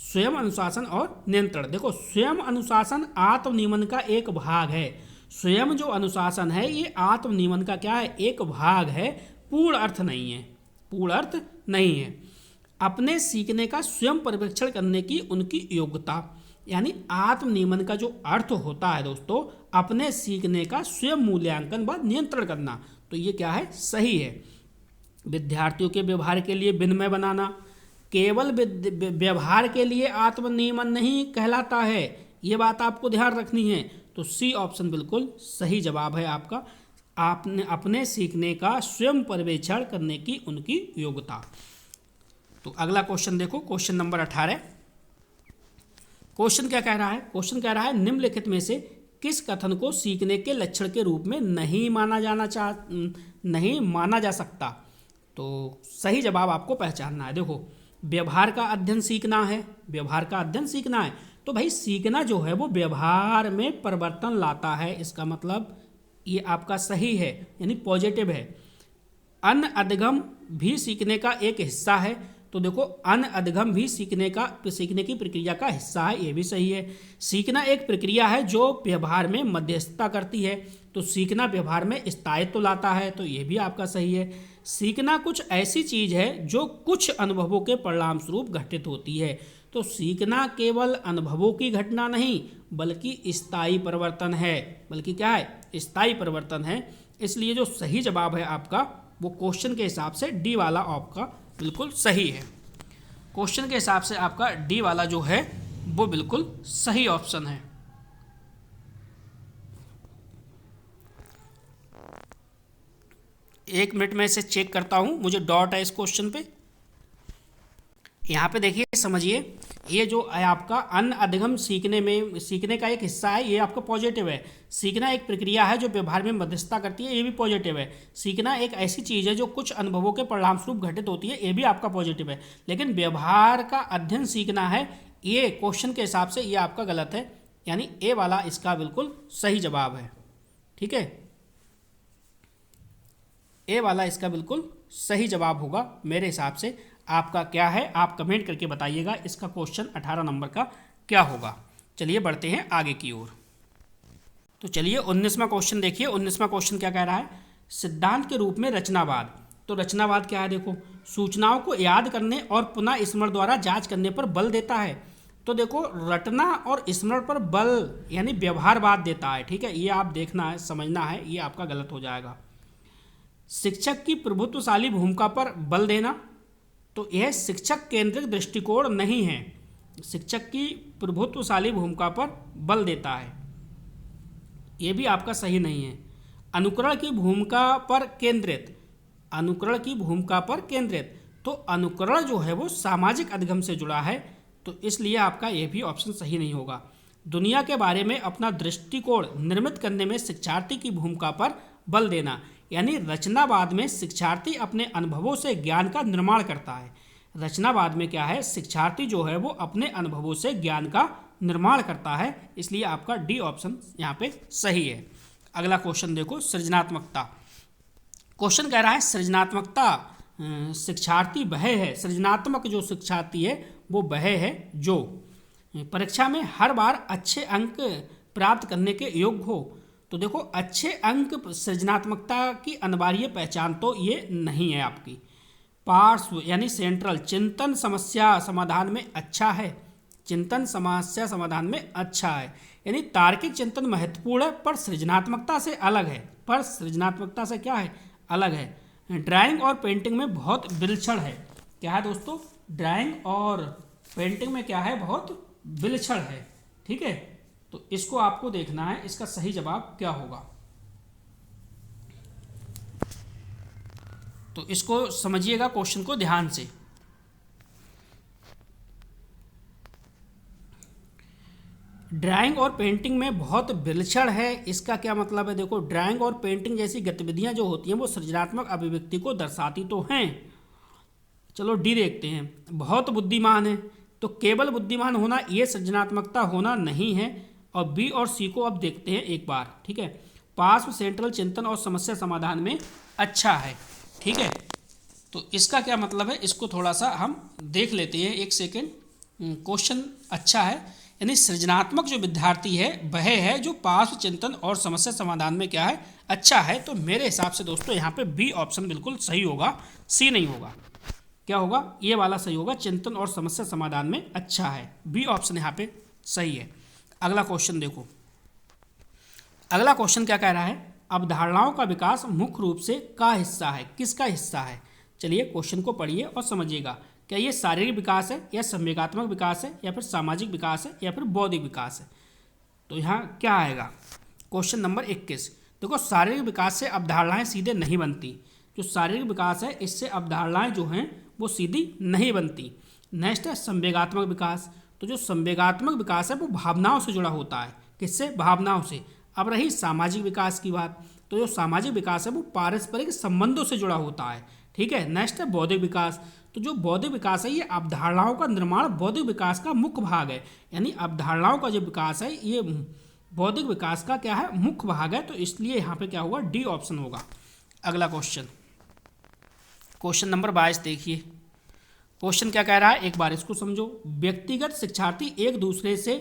A: स्वयं अनुशासन और नियंत्रण, देखो स्वयं अनुशासन आत्मनियमन का एक भाग है। स्वयं जो अनुशासन है ये आत्मनियमन का क्या है, एक भाग है, पूर्ण अर्थ नहीं है, पूर्ण अर्थ नहीं है। अपने सीखने का स्वयं पर्यवेक्षण करने की उनकी योग्यता, यानी आत्मनियमन का जो अर्थ होता है दोस्तों, अपने सीखने का स्वयं मूल्यांकन व नियंत्रण करना, तो ये क्या है, सही है। विद्यार्थियों के व्यवहार के लिए विनिमय बनाना, केवल व्यवहार के लिए आत्मनियमन नहीं कहलाता है, ये बात आपको ध्यान रखनी है। तो सी ऑप्शन बिल्कुल सही जवाब है आपका, आपने अपने सीखने का स्वयं पर्यवेक्षण करने की उनकी योग्यता। तो अगला क्वेश्चन देखो, क्वेश्चन नंबर 18। क्वेश्चन क्या कह रहा है? क्वेश्चन कह रहा है निम्नलिखित में से किस कथन को सीखने के लक्षण के रूप में नहीं माना जा सकता? तो सही जवाब आपको पहचानना है। देखो व्यवहार का अध्ययन सीखना है, व्यवहार का अध्ययन सीखना है, तो भाई सीखना जो है वो व्यवहार में परिवर्तन लाता है, इसका मतलब ये आपका सही है, यानी पॉजिटिव है। अन अधिगम भी सीखने का एक हिस्सा है, तो देखो अन अधिगम भी सीखने की प्रक्रिया का हिस्सा है, ये भी सही है। सीखना एक प्रक्रिया है जो व्यवहार में मध्यस्थता करती है, तो सीखना व्यवहार में स्थायित्व लाता है, तो ये भी आपका सही है। सीखना कुछ ऐसी चीज़ है जो कुछ अनुभवों के परिणाम स्वरूप घटित होती है, तो सीखना केवल अनुभवों की घटना नहीं बल्कि स्थायी परिवर्तन है, बल्कि क्या है, स्थायी परिवर्तन है। इसलिए जो सही जवाब है आपका वो क्वेश्चन के हिसाब से डी वाला आपका बिल्कुल सही है। क्वेश्चन के हिसाब से आपका डी वाला जो है वो बिल्कुल सही ऑप्शन है। एक मिनट में इसे चेक करता हूं, मुझे डॉट है इस क्वेश्चन पे। यहाँ पे देखिए समझिए, ये जो है आपका अन अधिगम सीखने का एक हिस्सा है, ये आपका पॉजिटिव है। सीखना एक प्रक्रिया है जो व्यवहार में मध्यस्थता करती है, ये भी पॉजिटिव है। सीखना एक ऐसी चीज़ है जो कुछ अनुभवों के परिणाम स्वरूप घटित होती है, ये भी आपका पॉजिटिव है। लेकिन व्यवहार का अध्ययन सीखना है, ये क्वेश्चन के हिसाब से ये आपका गलत है, यानी ए वाला इसका बिल्कुल सही जवाब है। ठीक है, ए वाला इसका बिल्कुल सही जवाब होगा मेरे हिसाब से। आपका क्या है, आप कमेंट करके बताइएगा इसका क्वेश्चन 18 नंबर का क्या होगा। चलिए बढ़ते हैं आगे की ओर। तो चलिए 19वां क्वेश्चन देखिए। 19वां क्वेश्चन क्या कह रहा है, सिद्धांत के रूप में रचनावाद। तो रचनावाद क्या है, देखो सूचनाओं को याद करने और पुनः स्मरण द्वारा जांच करने पर बल देता है। तो देखो रटना और स्मरण पर बल यानी व्यवहारवाद देता है। ठीक है, ये आप देखना है, समझना है, ये आपका गलत हो जाएगा। शिक्षक की प्रभुत्वशाली भूमिका पर बल देना, तो यह शिक्षक केंद्रित दृष्टिकोण नहीं है। शिक्षक की प्रभुत्वशाली भूमिका पर बल देता है, यह भी आपका सही नहीं है। अनुकरण की भूमिका पर केंद्रित, अनुकरण की भूमिका पर केंद्रित, तो अनुकरण जो है वो सामाजिक अधिगम से जुड़ा है, तो इसलिए आपका यह भी ऑप्शन सही नहीं होगा। दुनिया के बारे में अपना दृष्टिकोण निर्मित करने में शिक्षार्थी की भूमिका पर बल देना, यानी रचनावाद में शिक्षार्थी अपने अनुभवों से ज्ञान का निर्माण करता है। रचनावाद में क्या है, शिक्षार्थी जो है वो अपने अनुभवों से ज्ञान का निर्माण करता है, इसलिए आपका डी ऑप्शन यहाँ पे सही है। अगला क्वेश्चन देखो, सृजनात्मकता। क्वेश्चन कह रहा है सृजनात्मकता शिक्षार्थी वह है, सृजनात्मक जो शिक्षार्थी है वो वह है जो परीक्षा में हर बार अच्छे अंक प्राप्त करने के योग्य हो। तो देखो, अच्छे अंक सृजनात्मकता की अनिवार्य पहचान तो ये नहीं है आपकी। पार्श्व यानी सेंट्रल, चिंतन समस्या समाधान में अच्छा है, चिंतन समस्या समाधान में अच्छा है, यानी तार्किक चिंतन महत्वपूर्ण है पर सृजनात्मकता से अलग है, पर सृजनात्मकता से क्या है, अलग है। ड्राइंग और पेंटिंग में बहुत विलक्षण है, क्या है दोस्तों, ड्राइंग और पेंटिंग में क्या है, बहुत विलक्षण है। ठीक है, तो इसको आपको देखना है, इसका सही जवाब क्या होगा। तो इसको समझिएगा क्वेश्चन को ध्यान से। ड्राइंग और पेंटिंग में बहुत विलक्षण है, इसका क्या मतलब है, देखो ड्राइंग और पेंटिंग जैसी गतिविधियां जो होती हैं वो सृजनात्मक अभिव्यक्ति को दर्शाती तो हैं। चलो डी देखते हैं, बहुत बुद्धिमान है, तो केवल बुद्धिमान होना ये सृजनात्मकता होना नहीं है। और बी और सी को अब देखते हैं एक बार। ठीक है, पार्श्व सेंट्रल चिंतन और समस्या समाधान में अच्छा है। ठीक है, तो इसका क्या मतलब है, इसको थोड़ा सा हम देख लेते हैं, एक सेकेंड। क्वेश्चन अच्छा है, यानी सृजनात्मक जो विद्यार्थी है वह है जो पार्श्व चिंतन और समस्या समाधान में क्या है, अच्छा है। तो मेरे हिसाब से दोस्तों यहाँ पे बी ऑप्शन बिल्कुल सही होगा, सी नहीं होगा। क्या होगा, ये वाला सही होगा, चिंतन और समस्या समाधान में अच्छा है, बी ऑप्शन यहाँ पे सही है। अगला क्वेश्चन देखो, अगला क्वेश्चन क्या कह रहा है, अवधारणाओं का विकास मुख्य रूप से का हिस्सा है, किसका हिस्सा है। चलिए क्वेश्चन को पढ़िए और समझिएगा, क्या ये शारीरिक विकास है या संवेगात्मक विकास है या फिर सामाजिक विकास है या फिर बौद्धिक विकास है। तो यहाँ क्या आएगा, क्वेश्चन नंबर 21। देखो, शारीरिक विकास से अवधारणाएं सीधे नहीं बनती, जो शारीरिक विकास है इससे अवधारणाएं जो हैं वो सीधी नहीं बनती। नेक्स्ट है संवेगात्मक विकास, तो जो संवेगात्मक विकास है वो भावनाओं से जुड़ा होता है, किससे, भावनाओं से। अब रही सामाजिक विकास की बात, तो जो सामाजिक विकास है वो पारस्परिक संबंधों से जुड़ा होता है। ठीक है, नेक्स्ट है बौद्धिक विकास, तो जो बौद्धिक विकास है ये अवधारणाओं का निर्माण बौद्धिक विकास का मुख्य भाग है, यानी अवधारणाओं का जो विकास है ये बौद्धिक विकास का क्या है, मुख्य भाग है। तो इसलिए यहाँ पे क्या होगा, डी ऑप्शन होगा। अगला क्वेश्चन, क्वेश्चन नंबर 22 देखिए। क्वेश्चन क्या कह रहा है, एक बार इसको समझो। व्यक्तिगत शिक्षार्थी एक दूसरे से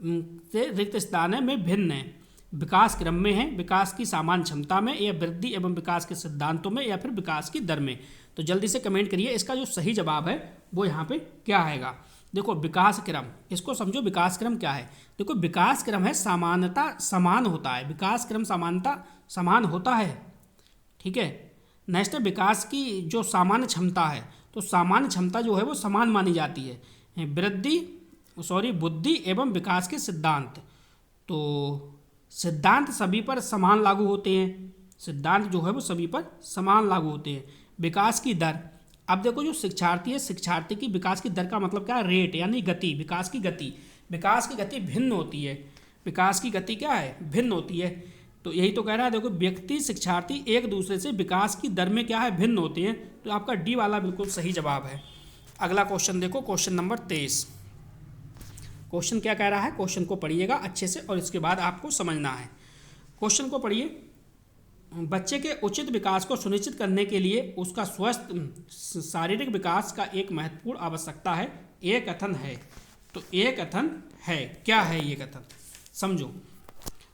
A: रिक्त स्थान में भिन्न है, विकास क्रम में है, विकास की सामान्य क्षमता में, या वृद्धि एवं विकास के सिद्धांतों में, या फिर विकास की दर में। तो जल्दी से कमेंट करिए, इसका जो सही जवाब है वो यहाँ पे क्या आएगा। देखो विकास क्रम, इसको समझो, विकास क्रम क्या है। देखो विकास क्रम है समानता समान होता है, विकास क्रम समानता समान होता है। ठीक है, नेक्स्ट है विकास की जो सामान्य क्षमता है, तो सामान्य क्षमता जो है वो समान मानी जाती है। बुद्धि एवं विकास के सिद्धांत, तो सिद्धांत सभी पर समान लागू होते हैं, सिद्धांत जो है वो सभी पर समान लागू होते हैं। विकास की दर, अब देखो जो शिक्षार्थी है, शिक्षार्थी की विकास की दर का मतलब क्या है, रेट यानी गति, विकास की गति। विकास की गति भिन्न होती है, विकास की गति क्या है, भिन्न होती है। तो यही तो कह रहा है, देखो व्यक्ति शिक्षार्थी एक दूसरे से विकास की दर में क्या है, भिन्न होते हैं। तो आपका डी वाला बिल्कुल सही जवाब है। अगला क्वेश्चन देखो, क्वेश्चन नंबर 23। क्वेश्चन क्या कह रहा है, क्वेश्चन को पढ़िएगा अच्छे से और इसके बाद आपको समझना है। क्वेश्चन को पढ़िए, बच्चे के उचित विकास को सुनिश्चित करने के लिए उसका स्वस्थ शारीरिक विकास का एक महत्वपूर्ण आवश्यकता है, ये कथन है। तो ये कथन है, क्या है ये कथन, समझो।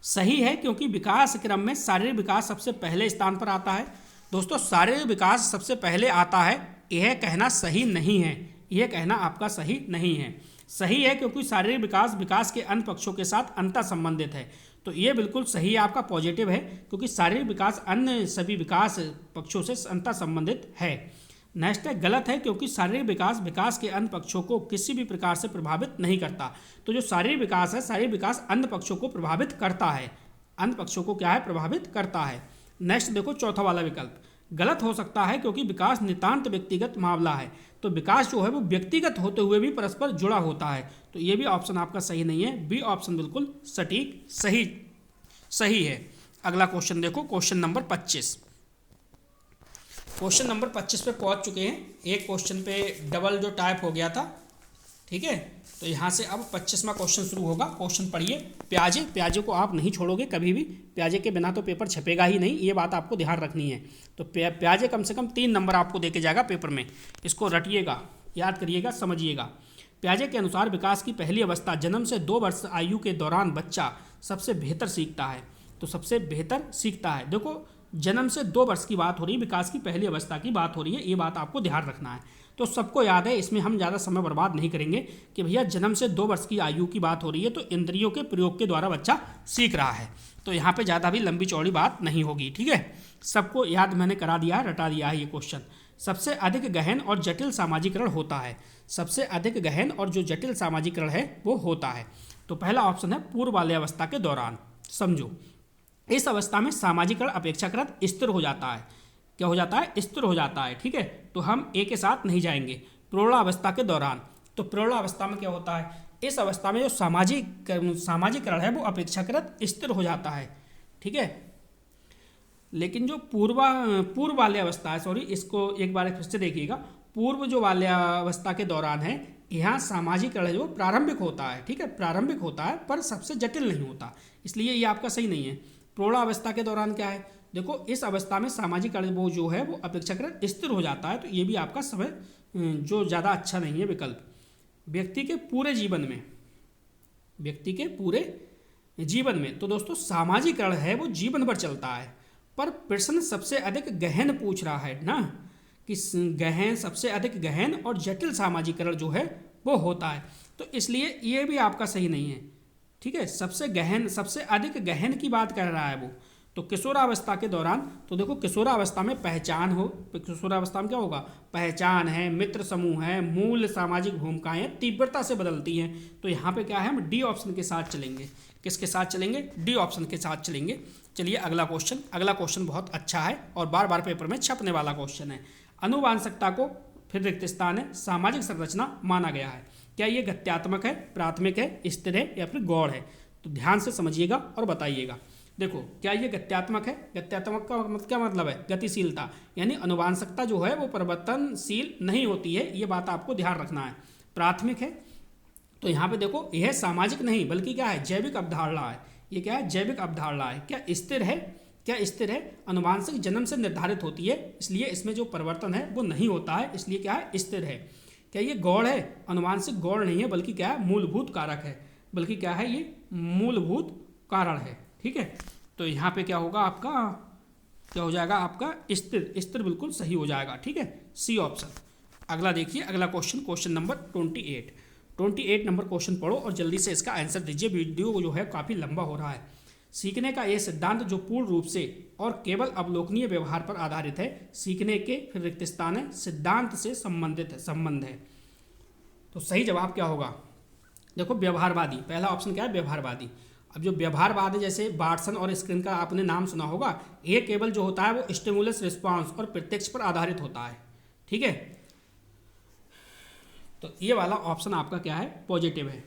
A: सही है क्योंकि विकास क्रम में शारीरिक विकास सबसे पहले स्थान पर आता है। दोस्तों शारीरिक विकास सबसे पहले आता है, यह कहना सही नहीं है, यह कहना आपका सही नहीं है। सही है क्योंकि शारीरिक विकास विकास के अन्य पक्षों के साथ अंतर संबंधित है, तो ये बिल्कुल सही है, आपका पॉजिटिव है, क्योंकि शारीरिक विकास अन्य सभी विकास पक्षों से अंतर संबंधित है। नेक्स्ट है गलत है क्योंकि शारीरिक विकास विकास के अन्य पक्षों को किसी भी प्रकार से प्रभावित नहीं करता। तो जो शारीरिक विकास है, शारीरिक विकास अन्य पक्षों को प्रभावित करता है, अन्य पक्षों को क्या है, प्रभावित करता है। नेक्स्ट देखो चौथा वाला विकल्प गलत हो सकता है क्योंकि विकास नितांत व्यक्तिगत मामला है, तो विकास जो है वो व्यक्तिगत होते हुए भी परस्पर जुड़ा होता है। तो ये भी ऑप्शन आपका सही नहीं है, बी ऑप्शन बिल्कुल सटीक सही है। अगला क्वेश्चन देखो, क्वेश्चन नंबर 25। क्वेश्चन नंबर 25 पे पहुंच चुके हैं। एक क्वेश्चन पे डबल जो टाइप हो गया था, ठीक है। तो यहाँ से अब 25वां क्वेश्चन शुरू होगा। क्वेश्चन पढ़िए। प्याजे को आप नहीं छोड़ोगे कभी भी, प्याजे के बिना तो पेपर छपेगा ही नहीं, ये बात आपको ध्यान रखनी है। तो प्याजे कम से कम 3 नंबर आपको देके जाएगा पेपर में, इसको रटिएगा, याद करिएगा, समझिएगा। प्याजे के अनुसार विकास की पहली अवस्था जन्म से 2 वर्ष आयु के दौरान बच्चा सबसे बेहतर सीखता है। तो सबसे बेहतर सीखता है, देखो जन्म से 2 वर्ष की बात हो रही है, विकास की पहली अवस्था की बात हो रही है, ये बात आपको ध्यान रखना है। तो सबको याद है, इसमें हम ज़्यादा समय बर्बाद नहीं करेंगे कि भैया जन्म से 2 वर्ष की आयु की बात हो रही है, तो इंद्रियों के प्रयोग के द्वारा बच्चा सीख रहा है। तो यहाँ पे ज़्यादा भी लंबी चौड़ी बात नहीं होगी, ठीक है। सबको याद मैंने करा दिया है, रटा दिया है ये क्वेश्चन। सबसे अधिक गहन और जटिल सामाजिकरण होता है। सबसे अधिक गहन और जो जटिल सामाजिकरण है वो होता है। तो पहला ऑप्शन है पूर्व बाल्यावस्था के दौरान। समझो, इस अवस्था में सामाजिकरण अपेक्षाकृत स्थिर हो जाता है। क्या हो जाता है? स्थिर हो जाता है, ठीक है। तो हम ए के साथ नहीं जाएंगे। प्रौढ़ावस्था के दौरान, तो प्रौढ़ावस्था में क्या होता है? इस अवस्था में जो सामाजिकरण है वो अपेक्षाकृत स्थिर हो जाता है, ठीक है। लेकिन जो पूर्व बाल्यावस्था है, सॉरी, इसको एक बार फिर से देखिएगा। पूर्व जो बाल्यावस्था के दौरान है, यहाँ सामाजिकरण जो प्रारंभिक होता है, ठीक है, प्रारंभिक होता है, पर सबसे जटिल नहीं होता, इसलिए ये आपका सही नहीं है। प्रौढ़ावस्था के दौरान क्या है? देखो इस अवस्था में सामाजिकरण वो जो है वो अपेक्षाकृत स्थिर हो जाता है, तो ये भी आपका समय जो ज़्यादा अच्छा नहीं है विकल्प। व्यक्ति के पूरे जीवन में, तो दोस्तों सामाजिकरण है वो जीवन भर चलता है, पर प्रश्न सबसे अधिक गहन पूछ रहा है ना, कि सबसे अधिक गहन और जटिल सामाजिकरण जो है वो होता है, तो इसलिए ये भी आपका सही नहीं है, ठीक है। सबसे अधिक गहन की बात कर रहा है वो। तो किशोरावस्था के दौरान, तो देखो किशोरावस्था में किशोरावस्था में क्या होगा? पहचान है, मित्र समूह है, मूल सामाजिक भूमिकाएं तीव्रता से बदलती हैं। तो यहाँ पे क्या है, हम डी ऑप्शन के साथ चलेंगे। किसके साथ चलेंगे? डी ऑप्शन के साथ चलेंगे। चलिए अगला क्वेश्चन बहुत अच्छा है और बार बार पेपर में छपने वाला क्वेश्चन है। अनुवांशिकता को, फिर रिक्त स्थान है, सामाजिक संरचना माना गया है। क्या ये गत्यात्मक है, प्राथमिक है, स्थिर है या फिर गौड़ है? तो ध्यान से समझिएगा और बताइएगा। देखो क्या ये गत्यात्मक है? गत्यात्मक का क्या मतलब है? गतिशीलता, यानी अनुवांशिकता जो है वो परिवर्तनशील नहीं होती है, ये बात आपको ध्यान रखना है। प्राथमिक है, तो यहाँ पे देखो यह सामाजिक नहीं बल्कि क्या है? जैविक अवधारणा है। ये क्या है? जैविक अवधारणा है। क्या स्थिर है? अनुवांशिक जन्म से निर्धारित होती है, इसलिए इसमें जो परिवर्तन है वो नहीं होता है, इसलिए क्या है? स्थिर है। क्या ये गौड़ है? अनुवांशिक गौड़ नहीं है, बल्कि क्या है? मूलभूत कारक है, बल्कि क्या है? ये मूलभूत कारण है, ठीक है। तो यहाँ पे क्या होगा आपका? क्या हो जाएगा आपका? स्थिर बिल्कुल सही हो जाएगा, ठीक है, सी ऑप्शन। अगला देखिए, अगला क्वेश्चन नंबर 28 नंबर क्वेश्चन पढ़ो और जल्दी से इसका आंसर दीजिए। वीडियो जो है काफ़ी लंबा हो रहा है। सीखने का ये सिद्धांत जो पूर्ण रूप से और केवल अवलोकनीय व्यवहार पर आधारित है, सीखने के, फिर रिक्त स्थान है, सिद्धांत से संबंध है। तो सही जवाब क्या होगा? देखो व्यवहारवादी, पहला ऑप्शन क्या है? व्यवहारवादी। अब जो व्यवहारवाद है, जैसे बार्सन और स्क्रीन का आपने नाम सुना होगा, ये केवल जो होता है वो स्टिमुलस रिस्पॉन्स और प्रत्यक्ष पर आधारित होता है, ठीक है। तो ये वाला ऑप्शन आपका क्या है? पॉजिटिव है।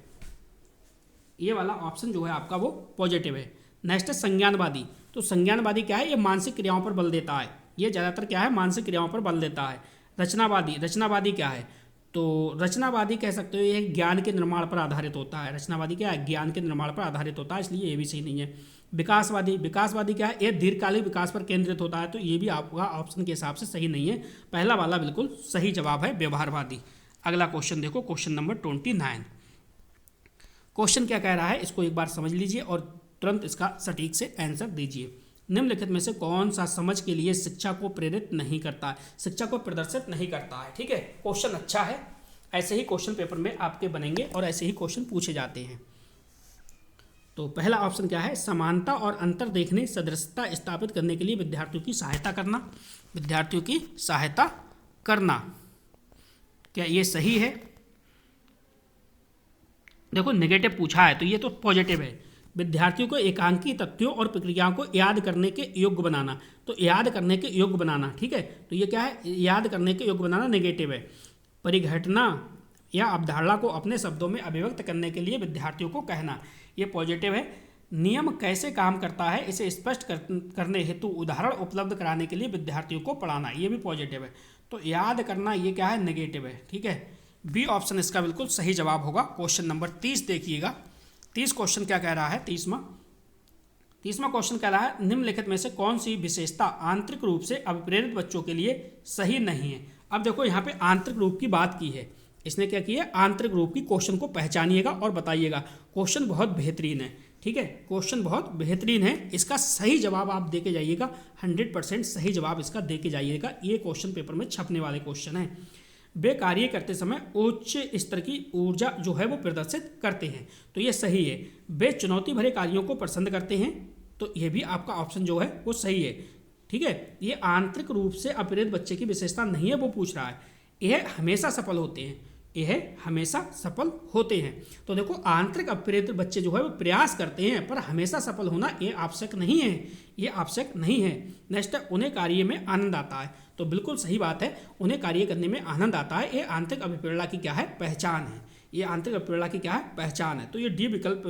A: ये वाला ऑप्शन जो है आपका वो पॉजिटिव है। नेक्स्ट है संज्ञानवादी। तो संज्ञानवादी क्या है? ये मानसिक क्रियाओं पर बल देता है, ये ज़्यादातर क्या है? मानसिक क्रियाओं पर बल देता है। रचनावादी क्या है? तो रचनावादी कह सकते हो ये ज्ञान के निर्माण पर आधारित होता है। रचनावादी क्या है? ज्ञान के निर्माण पर आधारित होता है, इसलिए ये भी सही नहीं है। विकासवादी क्या है? ये दीर्घकालिक विकास पर केंद्रित होता है, तो ये भी आपका ऑप्शन के हिसाब से सही नहीं है। पहला वाला बिल्कुल सही जवाब है, व्यवहारवादी। अगला क्वेश्चन देखो, क्वेश्चन नंबर 29। क्वेश्चन क्या कह रहा है इसको एक बार समझ लीजिए और तुरंत इसका सटीक से आंसर दीजिए। निम्नलिखित में से कौन सा समझ के लिए शिक्षा को प्रेरित नहीं करता है, शिक्षा को प्रदर्शित नहीं करता है, ठीक है। क्वेश्चन अच्छा है, ऐसे ही क्वेश्चन पेपर में आपके बनेंगे और ऐसे ही क्वेश्चन पूछे जाते हैं। तो पहला ऑप्शन क्या है? समानता और अंतर देखने, सदृशता स्थापित करने के लिए विद्यार्थियों की सहायता करना। क्या ये सही है? देखो नेगेटिव पूछा है तो ये तो पॉजिटिव है। विद्यार्थियों को एकांकी तथ्यों और प्रक्रियाओं को याद करने के योग्य बनाना, तो याद करने के योग्य बनाना, ठीक है। तो ये क्या है? याद करने के योग्य बनाना नेगेटिव है। परिघटना या अवधारणा को अपने शब्दों में अभिव्यक्त करने के लिए विद्यार्थियों को कहना, ये पॉजिटिव है। नियम कैसे काम करता है इसे स्पष्ट करने हेतु उदाहरण उपलब्ध कराने के लिए विद्यार्थियों को पढ़ाना, ये भी पॉजिटिव है। तो याद करना ये क्या है, नेगेटिव है। ठीक है, बी ऑप्शन इसका बिल्कुल सही जवाब होगा। क्वेश्चन नंबर 30 देखिएगा। 30 क्वेश्चन क्या कह रहा है, 30वां क्वेश्चन कह रहा है निम्नलिखित में से कौन सी विशेषता आंतरिक रूप से अभिप्रेरित बच्चों के लिए सही नहीं है। अब देखो यहाँ पे आंतरिक रूप की बात की है, इसने क्या किया, आंतरिक रूप की क्वेश्चन को पहचानिएगा और बताइएगा। क्वेश्चन बहुत बेहतरीन है, ठीक है, क्वेश्चन बहुत बेहतरीन है। इसका सही जवाब आप दे के जाइएगा, 100% सही जवाब इसका दे के जाइएगा। ये क्वेश्चन पेपर में छपने वाले क्वेश्चन है। वे कार्य करते समय उच्च स्तर की ऊर्जा जो है वो प्रदर्शित करते हैं, तो ये सही है। वे चुनौती भरे कार्यों को पसंद करते हैं, तो ये भी आपका ऑप्शन जो है वो सही है। ठीक है, ये आंतरिक रूप से अप्रेरित बच्चे की विशेषता नहीं है, वो पूछ रहा है। यह हमेशा सफल होते हैं, यह हमेशा सफल होते हैं। तो देखो आंतरिक अप्रेरित बच्चे जो है वो प्रयास करते हैं, पर हमेशा सफल होना ये आवश्यक नहीं है, ये आवश्यक नहीं है। नेक्स्ट है उन्हें कार्य में आनंद आता है, तो बिल्कुल सही बात है, उन्हें कार्य करने में आनंद आता है। ये आंतरिक अभिप्रेरणा की क्या है, पहचान है। ये आंतरिक अभिप्रेरणा की क्या है, पहचान है। तो ये डी विकल्प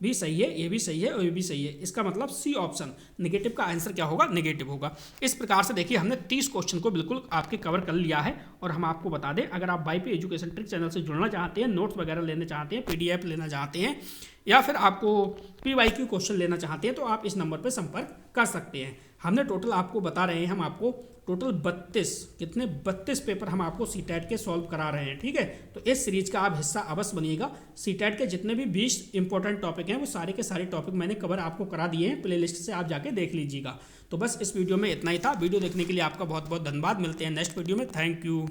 A: भी सही है, ये भी सही है और ये भी सही है। इसका मतलब सी ऑप्शन नेगेटिव का आंसर क्या होगा, नेगेटिव होगा। इस प्रकार से देखिए हमने 30 क्वेश्चन को बिल्कुल आपके कवर कर लिया है। और हम आपको बता दें, अगर आप वाईपी एजुकेशन ट्रिक चैनल से जुड़ना चाहते हैं, नोट्स वगैरह लेना चाहते हैं, PDF लेना चाहते हैं, या फिर आपको PYQ क्वेश्चन लेना चाहते हैं, तो आप इस नंबर पर संपर्क कर सकते हैं। हमने टोटल आपको बता रहे हैं, हम आपको टोटल 32 पेपर हम आपको सीटेट के सॉल्व करा रहे हैं। ठीक है, तो इस सीरीज का आप हिस्सा अवश्य बनिएगा। सीटेट के जितने भी 20 इंपॉर्टेंट टॉपिक हैं वो सारे के सारे टॉपिक मैंने कवर आपको करा दिए हैं, प्लेलिस्ट से आप जाके देख लीजिएगा। तो बस इस वीडियो में इतना ही था। वीडियो देखने के लिए आपका बहुत बहुत धन्यवाद। मिलते हैं नेक्स्ट वीडियो में। Thank you.